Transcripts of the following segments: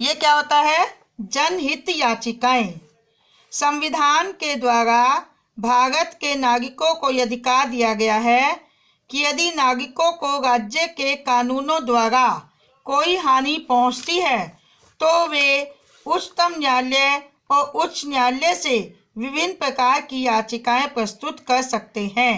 ये क्या होता है? जनहित याचिकाएं। संविधान के द्वारा भारत के नागरिकों को यह अधिकार दिया गया है कि यदि नागरिकों को राज्य के कानूनों द्वारा कोई हानि पहुंचती है तो वे उच्चतम न्यायालय और उच्च न्यायालय से विभिन्न प्रकार की याचिकाएं प्रस्तुत कर सकते हैं।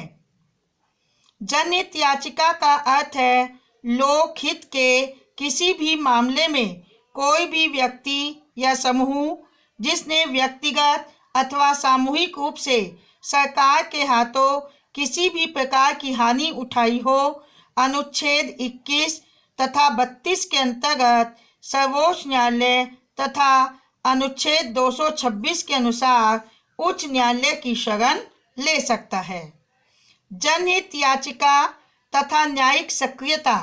जनहित याचिका का अर्थ है लोकहित के किसी भी मामले में कोई भी व्यक्ति या समूह जिसने व्यक्तिगत अथवा सामूहिक रूप से सरकार के हाथों किसी भी प्रकार की हानि उठाई हो, अनुच्छेद 21 तथा 32 के अंतर्गत सर्वोच्च न्यायालय तथा अनुच्छेद 226 के अनुसार उच्च न्यायालय की शरण ले सकता है। जनहित याचिका तथा न्यायिक सक्रियता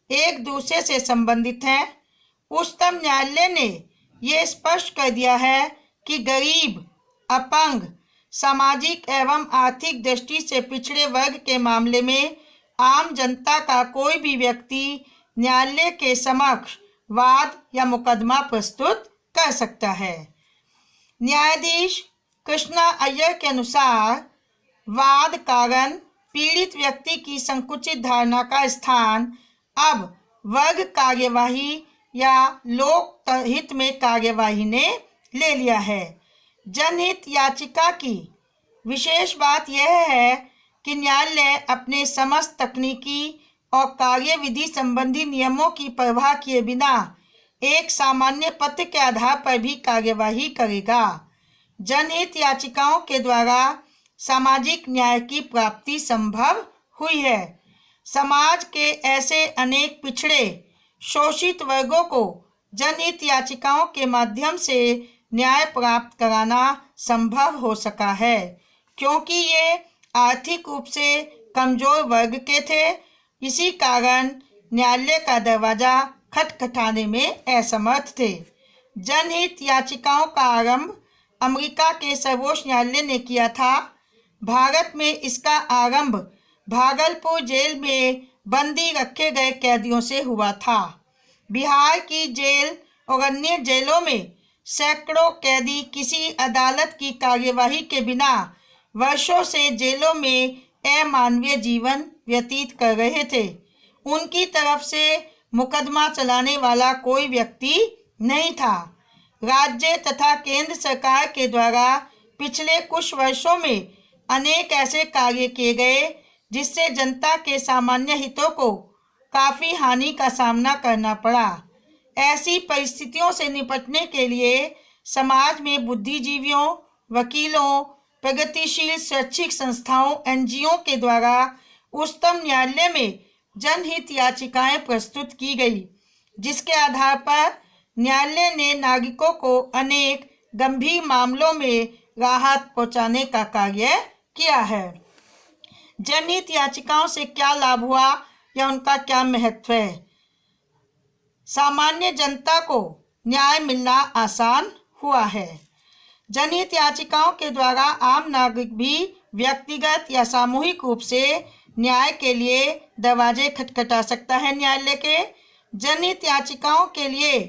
एक दूसरे से संबंधित हैं। उच्चतम न्यायालय ने यह स्पष्ट कर दिया है कि गरीब, अपंग, सामाजिक एवं आर्थिक दृष्टि से पिछड़े वर्ग के मामले में आम जनता का कोई भी व्यक्ति न्यायालय के समक्ष वाद या मुकदमा प्रस्तुत कर सकता है। न्यायाधीश कृष्णा अय्यर के अनुसार वाद कारण पीड़ित व्यक्ति की संकुचित धारणा का स्थान अब वर्ग कार्यवाही या लोक हित में कार्यवाही ने ले लिया है। जनहित याचिका की विशेष बात यह है कि न्यायालय अपने समस्त तकनीकी और कार्यविधि संबंधी नियमों की परवाह किए बिना एक सामान्य पत्र के आधार पर भी कार्यवाही करेगा। जनहित याचिकाओं के द्वारा सामाजिक न्याय की प्राप्ति संभव हुई है। समाज के ऐसे अनेक पिछड़े शोषित वर्गों को जनहित याचिकाओं के माध्यम से न्याय प्राप्त कराना संभव हो सका है, क्योंकि ये आर्थिक रूप से कमजोर वर्ग के थे। इसी कारण न्यायालय का दरवाजा खटखटाने में असमर्थ थे। जनहित याचिकाओं का आरंभ अमेरिका के सर्वोच्च न्यायालय ने किया था। भारत में इसका आरंभ भागलपुर जेल में बंदी रखे गए कैदियों से हुआ था। बिहार की जेल और अन्य जेलों में सैकड़ों कैदी किसी अदालत की कार्यवाही के बिना वर्षों से जेलों में अमानवीय जीवन व्यतीत कर रहे थे। उनकी तरफ से मुकदमा चलाने वाला कोई व्यक्ति नहीं था। राज्य तथा केंद्र सरकार के द्वारा पिछले कुछ वर्षों में अनेक ऐसे कार्य किए गए जिससे जनता के सामान्य हितों को काफ़ी हानि का सामना करना पड़ा। ऐसी परिस्थितियों से निपटने के लिए समाज में बुद्धिजीवियों, वकीलों, प्रगतिशील शैक्षिक संस्थाओं, एनजीओ के द्वारा उच्चतम न्यायालय में जनहित याचिकाएं प्रस्तुत की गई, जिसके आधार पर न्यायालय ने नागरिकों को अनेक गंभीर मामलों में राहत पहुंचाने का कार्य किया है। जनहित याचिकाओं से क्या लाभ हुआ या उनका क्या महत्व है? सामान्य जनता को न्याय मिलना आसान हुआ है। जनहित याचिकाओं के द्वारा आम नागरिक भी व्यक्तिगत या सामूहिक रूप से न्याय के लिए दरवाजे खटखटा सकता है। न्यायालय के जनहित याचिकाओं के लिए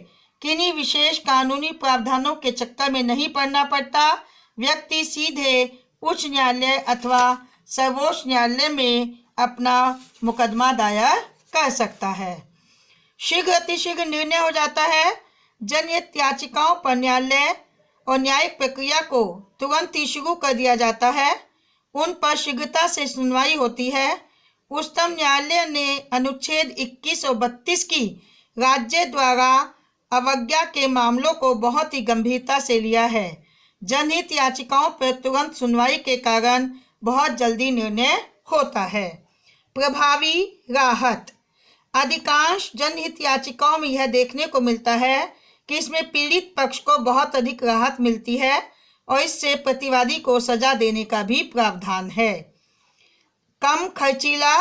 किन्हीं विशेष कानूनी प्रावधानों के चक्कर में नहीं पड़ना पड़ता। व्यक्ति सीधे उच्च न्यायालय अथवा सर्वोच्च न्यायालय में अपना मुकदमा दायर कर सकता है। शीघ्र अतिशीघ्र निर्णय हो जाता है। जनहित याचिकाओं पर न्यायालय और न्यायिक प्रक्रिया को तुरंत ही शुरू कर दिया जाता है। उन पर शीघ्रता से सुनवाई होती है। उच्चतम न्यायालय ने अनुच्छेद 21 और 32 की राज्य द्वारा अवज्ञा के मामलों को बहुत ही गंभीरता से लिया है। जनहित याचिकाओं पर तुरंत सुनवाई के कारण बहुत जल्दी निर्णय होता है। प्रभावी राहत। अधिकांश जनहित याचिकाओं में यह देखने को मिलता है कि इसमें पीड़ित पक्ष को बहुत अधिक राहत मिलती है और इससे प्रतिवादी को सजा देने का भी प्रावधान है। कम खर्चीला।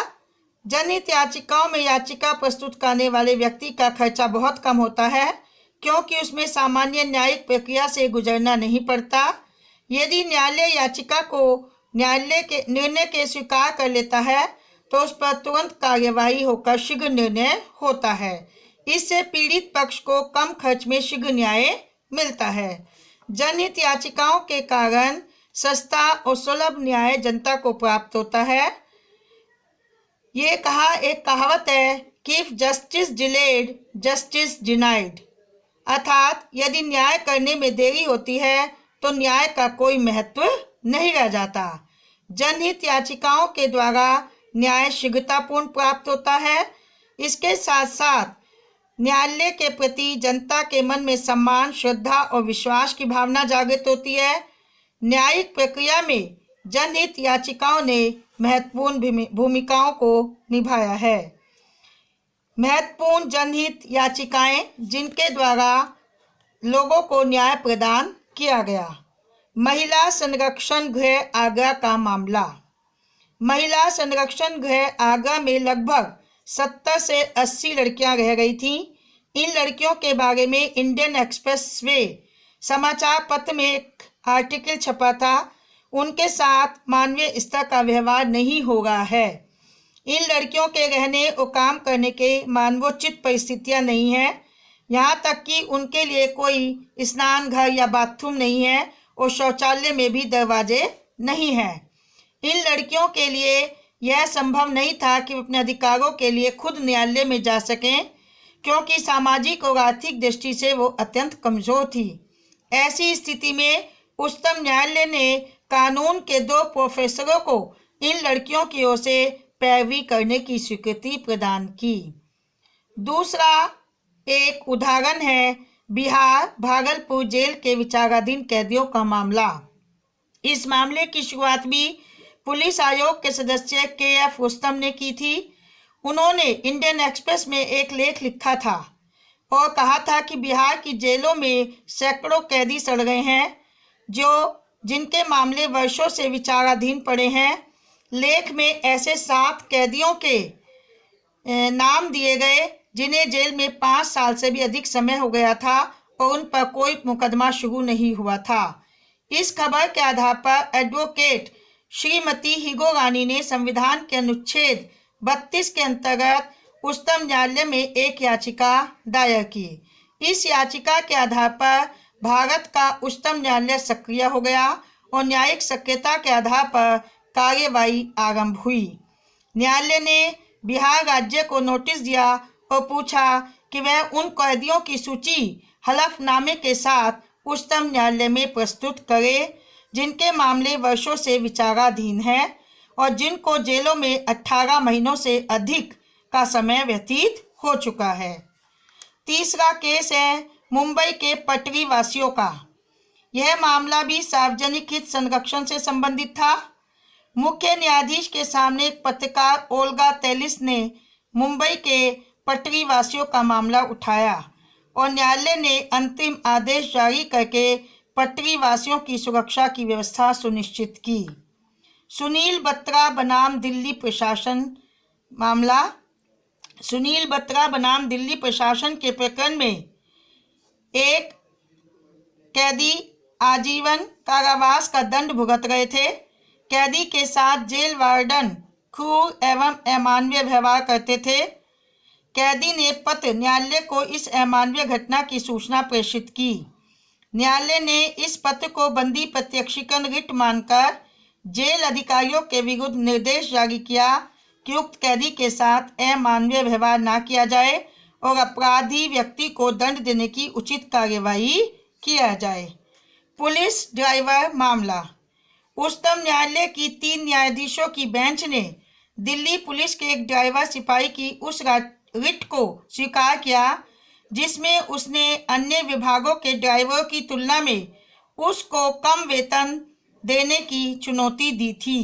जनहित याचिकाओं में याचिका प्रस्तुत करने वाले व्यक्ति का खर्चा बहुत कम होता है, क्योंकि उसमें सामान्य न्यायिक प्रक्रिया से गुजरना नहीं पड़ता। यदि न्यायालय याचिका को न्यायालय के निर्णय के स्वीकार कर लेता है तो उस पर तुरंत कार्यवाही होकर शीघ्र निर्णय होता है। इससे पीड़ित पक्ष को कम खर्च में शीघ्र न्याय मिलता है। जनहित याचिकाओं के कारण सस्ता और सुलभ न्याय जनता को प्राप्त होता है। ये एक कहावत है कि if justice delayed justice denied, अर्थात यदि न्याय करने में देरी होती है तो न्याय का कोई महत्व नहीं रह जाता। जनहित याचिकाओं के द्वारा न्याय शीघ्रतापूर्ण प्राप्त होता है। इसके साथ साथ न्यायालय के प्रति जनता के मन में सम्मान, श्रद्धा और विश्वास की भावना जागृत होती है। न्यायिक प्रक्रिया में जनहित याचिकाओं ने महत्वपूर्ण भूमिकाओं को निभाया है। महत्वपूर्ण जनहित याचिकाएं जिनके द्वारा लोगों को न्याय प्रदान किया गया। महिला संरक्षण गृह आगरा का मामला। महिला संरक्षण गृह आगरा में लगभग 70 से 80 लड़कियां रह गई थीं। इन लड़कियों के बारे में इंडियन एक्सप्रेस वे समाचार पत्र में एक आर्टिकल छपा था। उनके साथ मानवीय स्तर का व्यवहार नहीं हो रहा है। इन लड़कियों के रहने और काम करने के मानवोचित परिस्थितियां नहीं है। यहाँ तक कि उनके लिए कोई स्नान घर या बाथरूम नहीं है और शौचालय में भी दरवाजे नहीं हैं। इन लड़कियों के लिए यह संभव नहीं था कि वे अपने अधिकारों के लिए खुद न्यायालय में जा सकें, क्योंकि सामाजिक और आर्थिक दृष्टि से वो अत्यंत कमजोर थी। ऐसी स्थिति में उच्चतम न्यायालय ने कानून के 2 प्रोफेसरों को इन लड़कियों की ओर से पैरवी करने की स्वीकृति प्रदान की। दूसरा एक उदाहरण है बिहार भागलपुर जेल के विचाराधीन कैदियों का मामला। इस मामले की शुरुआत भी पुलिस आयोग के सदस्य KF रुस्तम ने की थी। उन्होंने इंडियन एक्सप्रेस में एक लेख लिखा था और कहा था कि बिहार की जेलों में सैकड़ों कैदी सड़ गए हैं, जिनके मामले वर्षों से विचाराधीन पड़े हैं। लेख में ऐसे 7 कैदियों के नाम दिए गए जिन्हें जेल में 5 साल से भी अधिक समय हो गया था और उन पर कोई मुकदमा शुरू नहीं हुआ था। इस खबर के आधार पर एडवोकेट श्रीमती हिगो रानी ने संविधान के अनुच्छेद 32 के अंतर्गत उच्चतम न्यायालय में एक याचिका दायर की। इस याचिका के आधार पर भारत का उच्चतम न्यायालय सक्रिय हो गया और न्यायिक सक्रियता के आधार पर कार्यवाही आरंभ हुई। न्यायालय ने बिहार राज्य को नोटिस दिया और पूछा कि वह उन कैदियों की सूची हलफनामे के साथ उच्चतम न्यायालय में प्रस्तुत करे जिनके मामले वर्षों से विचाराधीन हैं और जिनको जेलों में 18 महीनों से अधिक का समय व्यतीत हो चुका है। तीसरा केस है मुंबई के पटरी वासियों का। यह मामला भी सार्वजनिक हित संरक्षण से संबंधित था। मुख्य न्यायाधीश के सामने एक पत्रकार ओल्गा तेलिस ने मुंबई के पटरी वासियों का मामला उठाया और न्यायालय ने अंतिम आदेश जारी करके पटरी वासियों की सुरक्षा की व्यवस्था सुनिश्चित की। सुनील बत्रा बनाम दिल्ली प्रशासन मामला। सुनील बत्रा बनाम दिल्ली प्रशासन के प्रकरण में एक कैदी आजीवन कारावास का दंड भुगत रहे थे। कैदी के साथ जेल वार्डन क्रूर एवं अमानवीय व्यवहार करते थे। कैदी ने पत्र न्यायालय को इस अमानवीय घटना की सूचना प्रेषित की। न्यायालय ने इस पत्र को बंदी प्रत्यक्षीकरण रिट मानकर जेल अधिकारियों के विरुद्ध निर्देश जारी किया कि उक्त कैदी के साथ अमानवीय व्यवहार न किया जाए और अपराधी व्यक्ति को दंड देने की उचित कार्यवाही किया जाए। पुलिस ड्राइवर मामला। उच्चतम न्यायालय की 3 न्यायाधीशों की बेंच ने दिल्ली पुलिस के एक ड्राइवर सिपाही की उस रिट को स्वीकार किया जिसमें उसने अन्य विभागों के ड्राइवरों की तुलना में उसको कम वेतन देने की चुनौती दी थी।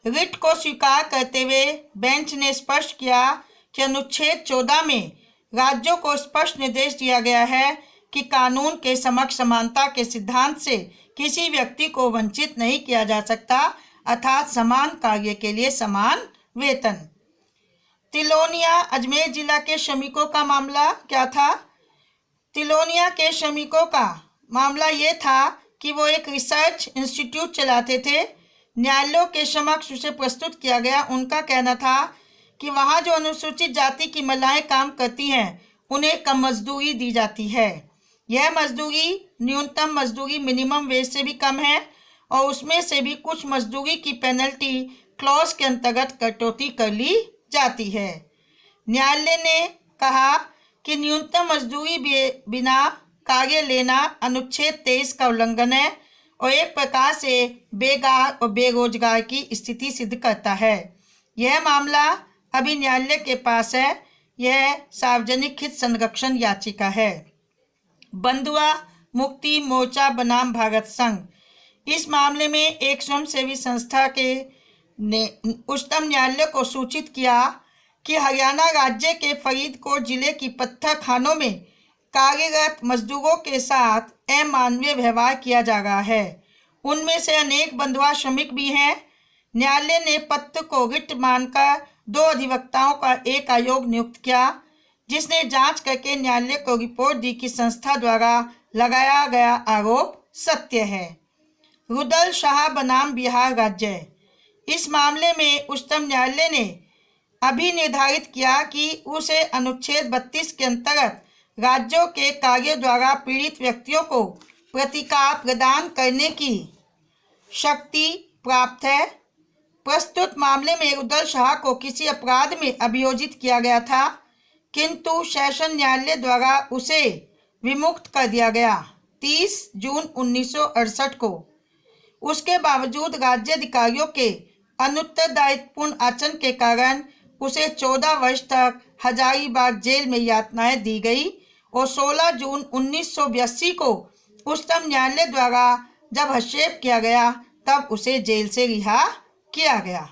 रिट को स्वीकार करते हुए बेंच ने स्पष्ट किया कि अनुच्छेद 14 में राज्यों को स्पष्ट निर्देश दिया गया है कि कानून के समक्ष समानता के सिद्धांत से किसी व्यक्ति को वंचित नहीं किया जा सकता, अर्थात समान कार्य के लिए समान वेतन। तिलोनिया अजमेर जिला के श्रमिकों का मामला क्या था? तिलोनिया के श्रमिकों का मामला ये था कि वो एक रिसर्च इंस्टीट्यूट चलाते थे। न्यायालयों के समक्ष उसे प्रस्तुत किया गया। उनका कहना था कि वहाँ जो अनुसूचित जाति की महिलाएं काम करती हैं उन्हें कम मजदूरी दी जाती है। यह मजदूरी न्यूनतम मजदूरी मिनिमम वेज से भी कम है और उसमें से भी कुछ मजदूरी की पेनल्टी क्लॉज के अंतर्गत कटौती कर ली जाती है। न्यायालय ने कहा कि न्यूनतम मजदूरी बिना कार्य लेना अनुच्छेद 23 का उल्लंघन है और एक प्रकार से बेकार और बेरोजगार की स्थिति सिद्ध करता है। यह मामला अभी न्यायालय के पास है। यह सार्वजनिक हित संरक्षण याचिका है। बंधुआ मुक्ति मोर्चा बनाम भारत संघ, इस मामले में एक स्वयंसेवी संस्था ने उच्चतम न्यायालय को सूचित किया कि हरियाणा राज्य के फरीदकोट जिले की पत्थर खानों में कार्यरत मजदूरों के साथ अमानवीय व्यवहार किया जा रहा है। उनमें से अनेक बंधुआ श्रमिक भी हैं। न्यायालय ने पत्र को रिट मानकर 2 अधिवक्ताओं का एक आयोग नियुक्त किया, जिसने जांच करके न्यायालय को रिपोर्ट दी कि संस्था द्वारा लगाया गया आरोप सत्य है। रुदल शाह बनाम बिहार राज्य, इस मामले में उच्चतम न्यायालय ने अभी निर्धारित किया कि उसे अनुच्छेद 32 के अंतर्गत राज्यों के कार्यों द्वारा पीड़ित व्यक्तियों को प्रतिकार प्रदान करने की शक्ति प्राप्त है। प्रस्तुत मामले में रुदल शाह को किसी अपराध में अभियोजित किया गया था, किंतु सेशन न्यायालय द्वारा उसे विमुक्त कर दिया गया 30 जून 1968 को। उसके बावजूद राज्य अधिकारियों के अनुत्तरदायित्वपूर्ण आचरण के कारण उसे 14 वर्ष तक हजारीबाग जेल में यातनाएं दी गई और 16 जून 1982 को उच्चतम न्यायालय द्वारा जब हस्तक्षेप किया गया तब उसे जेल से रिहा किया गया।